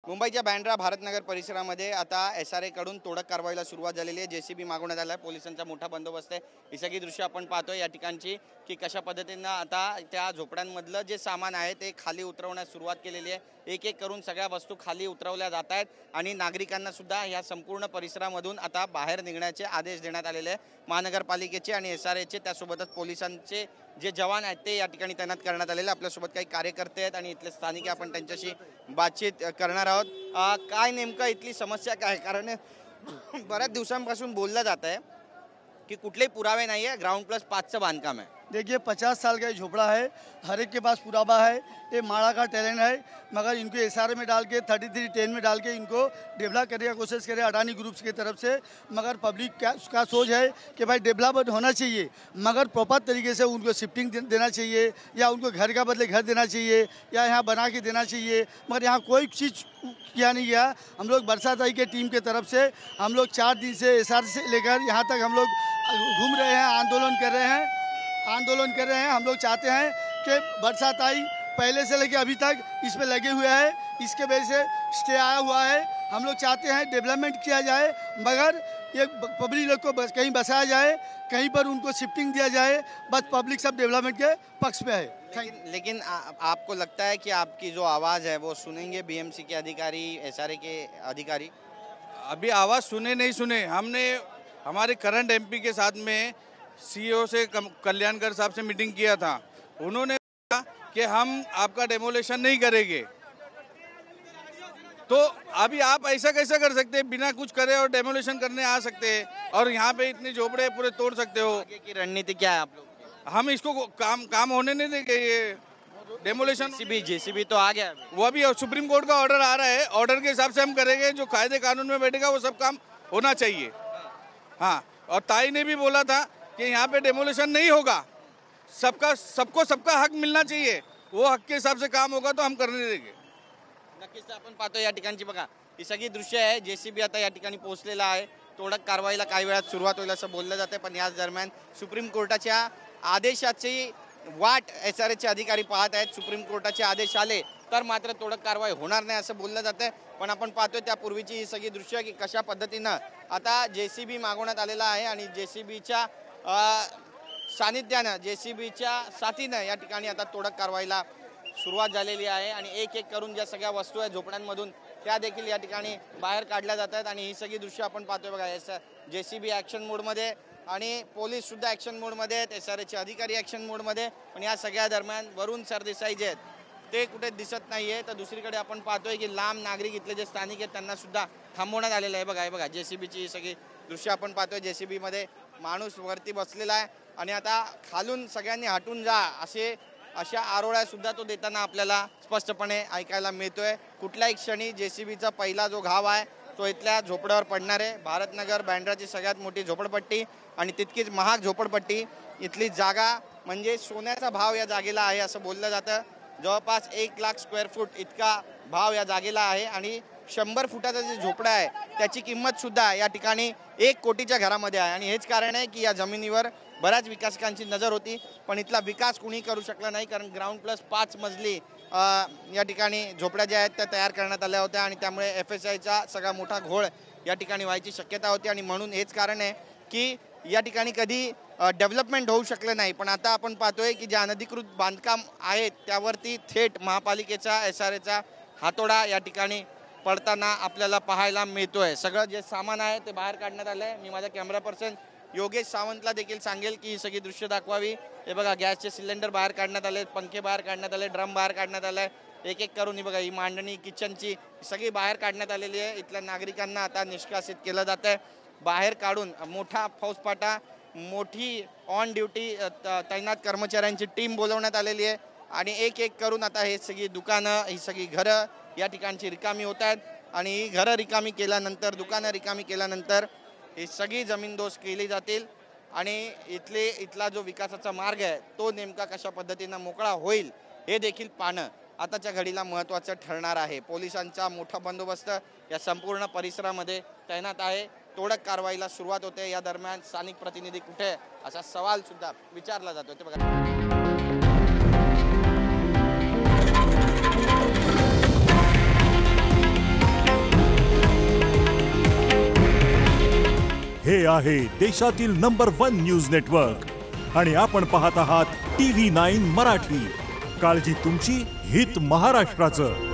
मुंबईच्या बँड्रा भारतनगर परिसरामध्ये आता SRA कडून तोडक कारवाईला सुरुवात झालेली आहे। JCB मागवण्यात आला आहे, पोलिसांचा मोठा बंदोबस्त आहे। ही सगळी दृश्य आपण पाहतोय या ठिकाणची की कशा पद्धतीने आता त्या झोपड्यांमधलं जे सामान आहे ते खाली उतरवण्यास सुरुवात केलेली आहे। एक एक करून सगळ्या वस्तू खाली उतरवल्या जात आहेत आणि नागरिकांना सुद्धा या संपूर्ण परिसरामधून आता बाहेर निघण्याचे आदेश देण्यात आलेले आहे। महानगरपालिकेचे आणि SRAचे त्यासोबतच पोलिसांचे जे जवान आहेत ते या ठिकाणी तैनात करण्यात आलेले। आपल्यासोबत काही कार्यकर्ते आहेत आणि इथले स्थानिक आपण त्यांच्याशी बातचीत करणार आहोत। काय नेमकं इथली समस्या काय? कारण बऱ्याच दिवसांपासून बोललं जात आहे कि कुठले पुरावे नहीं है, ग्राउंड प्लस 5चं बांधकाम है। देखिए 50 साल का ये झोपड़ा है, हर एक के पास पुरावा है, ये माड़ा का टैलेंट है, मगर इनको SRA में डाल के 3310 में डाल के इनको डेवलप करने की कोशिश करे अडानी ग्रुप्स की तरफ से। मगर पब्लिक का सोच है कि भाई डेवलपमेंट होना चाहिए, मगर प्रॉपर तरीके से उनको शिफ्टिंग देना चाहिए या उनको घर का बदले घर देना चाहिए या यहाँ बना के देना चाहिए, मगर यहाँ कोई चीज़ किया नहीं गया। हम लोग बरसाताई के टीम के तरफ से हम लोग 4 दिन से SRA से लेकर यहाँ तक हम लोग घूम रहे हैं, आंदोलन कर रहे हैं। हम लोग चाहते हैं कि बरसाताई पहले से लेकर अभी तक इस पे लगे हुए हैं, इसके वजह से स्टे आया हुआ है। हम लोग चाहते हैं डेवलपमेंट किया जाए, मगर ये पब्लिक लोग को कहीं बसाया जाए, कहीं पर उनको शिफ्टिंग दिया जाए, बस पब्लिक सब डेवलपमेंट के पक्ष में है। लेकिन आपको लगता है कि आपकी जो आवाज़ है वो सुनेंगे BMC के अधिकारी, SRA के अधिकारी? अभी आवाज़ सुने नहीं सुने, हमने हमारे करंट MP के साथ में CEO से कल्याणकर साहब से मीटिंग किया था। उन्होंने कहा कि हम आपका डेमोलेशन नहीं करेंगे। तो अभी आप ऐसा कैसे कर सकते हैं, बिना कुछ करे और डेमोलेशन करने आ सकते हैं और यहाँ पे इतने झोपड़े पूरे तोड़ सकते हो? आगे की रणनीति क्या है आप लोग? हम इसको काम होने नहीं देंगे। ये डेमोलेशन JCB तो आ गया, वो अभी सुप्रीम कोर्ट का ऑर्डर आ रहा है, ऑर्डर के हिसाब से हम करेंगे। जो कायदे कानून में बैठेगा वो सब काम होना चाहिए। हाँ, और ताई ने भी बोला था कि यहाँ पे डेमोलेशन नहीं होगा, सबको सबका हक मिलना चाहिए, वो हक के हिसाब से काम होगा तो हम करने देंगे। नक्कीच आपण पाहतो या ठिकाणची बघा ही सगळी दृश्य आहे। JCB आता या ठिकाणी पोहोचलेला आहे। तोडक कारवाईला काही वेळात सुरुवात होईल असं बोललं जातं, पण याच दरम्यान सुप्रीम कोर्टाच्या आदेशाची वाट SRAचे अधिकारी पाहत आहेत। सुप्रीम कोर्टाचे आदेश आले तर मात्र तोडक कारवाई होणार नाही असं बोललं जातं। पण आपण पाहतोय त्यापूर्वीची ही सगळी दृश्य की कशा पद्धतीनं आता JCB मागवण्यात आलेला आहे आणि JCBच्या सानिध्यानं, JCBच्या साथीनं या ठिकाणी आता तोडक कारवाईला सुरुवात झालेली आहे आणि एक एक करून ज्या सगळ्या वस्तू आहेत झोपड्यांमधून त्या देखील या ठिकाणी बाहेर काढल्या जात आहेत आणि ही सगळी दृश्य आपण पाहतोय बघा। JCB ॲक्शन मोडमध्ये आणि पोलीस सुद्धा ॲक्शन मोडमध्ये आहेत, SRAचे अधिकारी ॲक्शन मोडमध्ये, पण या सगळ्या दरम्यान वरुण सरदेसाई जे आहेत ते कुठे दिसत नाही आहे। तर दुसरीकडे आपण पाहतोय की लांब नागरिक इथले जे स्थानिक आहेत त्यांना सुद्धा थांबवण्यात आलेलं आहे। बघा हे बघा JCBची सगळी दृश्य आपण पाहतोय। JCBमध्ये माणूस वरती बसलेला आहे आणि आता खालून सगळ्यांनी हटून जा अशा आरोळ्या सुद्धा तो देताना आपल्याला स्पष्टपणे ऐकायला मिळतोय। कुठल्याही क्षणी JCBचा पहिला जो घाव आहे तो इथल्या झोपड्यावर पडणार आहे। भारतनगर बँड्राची सगळ्यात मोठी झोपडपट्टी आणि तितकीच महाग झोपडपट्टी, इथली जागा म्हणजे सोन्याचा भाव या जागेला आहे असं बोललं जातं। जवळपास 1 लाख स्क्वेअर फूट इतका भाव या जागेला आहे आणि 100 फुटाचा जे झोपडा आहे त्याची किंमत सुद्धा या ठिकाणी 1 कोटीच्या घरामध्ये आहे आणि हेच कारण आहे की या जमिनीवर बऱ्याच विकासकांची नजर होती, पण इथला विकास कुणी करू शकला नाही, कारण ग्राउंड प्लस 5 मजली या ठिकाणी झोपड्या ज्या आहेत त्या तयार करण्यात आल्या होत्या आणि त्यामुळे FSIचा सगळा मोठा घोळ या ठिकाणी व्हायची शक्यता होती आणि म्हणून हेच कारण आहे की या ठिकाणी कधी डेव्हलपमेंट होऊ शकलं नाही। पण आता आपण पाहतोय की जे अनधिकृत बांधकाम आहेत त्यावरती थेट महापालिकेचा, SRAचा हातोडा या ठिकाणी पडताना आपल्याला पाहायला मिळतोय। सगळं जे सामान आहे ते बाहेर काढण्यात आलं आहे। मी माझ्या कॅमेरा पर्सन योगेश सावंतला देखील सांगेल की ही सगळी दृश्य दाखवावी। हे बघा गॅसचे सिलेंडर बाहेर काढण्यात आले, पंखे बाहेर काढण्यात आले, ड्रम बाहेर काढण्यात आले, एक एक करून ही बघा ही मांडणी किचनची सगळी बाहेर काढण्यात आलेली आहे। इथल्या नागरिकांना आता निष्कासित केलं जात आहे। बाहेर काढून मोठा फौजफाटा, मोठी ऑन ड्युटी तैनात कर्मचाऱ्यांची टीम बोलवण्यात आलेली आहे आणि एक एक करून आता हे सगळी दुकानं, ही सगळी घरं या ठिकाणची रिकामी होत आहेत आणि ही घरं रिकामी केल्यानंतर, दुकानं रिकामी केल्यानंतर ही सगळी जमीनदोस्त केली जातील आणि इथला जो विकासाचा मार्ग आहे तो नेमका कशा पद्धतीनं मोकळा होईल हे देखील पाहणं आताच्या घडीला महत्त्वाचं ठरणार आहे। पोलिसांचा मोठा बंदोबस्त या संपूर्ण परिसरामध्ये तैनात आहे। तोडक कारवाईला सुरुवात होते। या दरम्यान स्थानिक प्रतिनिधी कुठे असा सवाल सुद्धा विचारला जातो ते बघा। हे आहे देशातील नंबर 1 न्यूज नेटवर्क आणि आपण पाहत आहात TV9 मराठी. काळजी तुमची, हित महाराष्ट्राचं.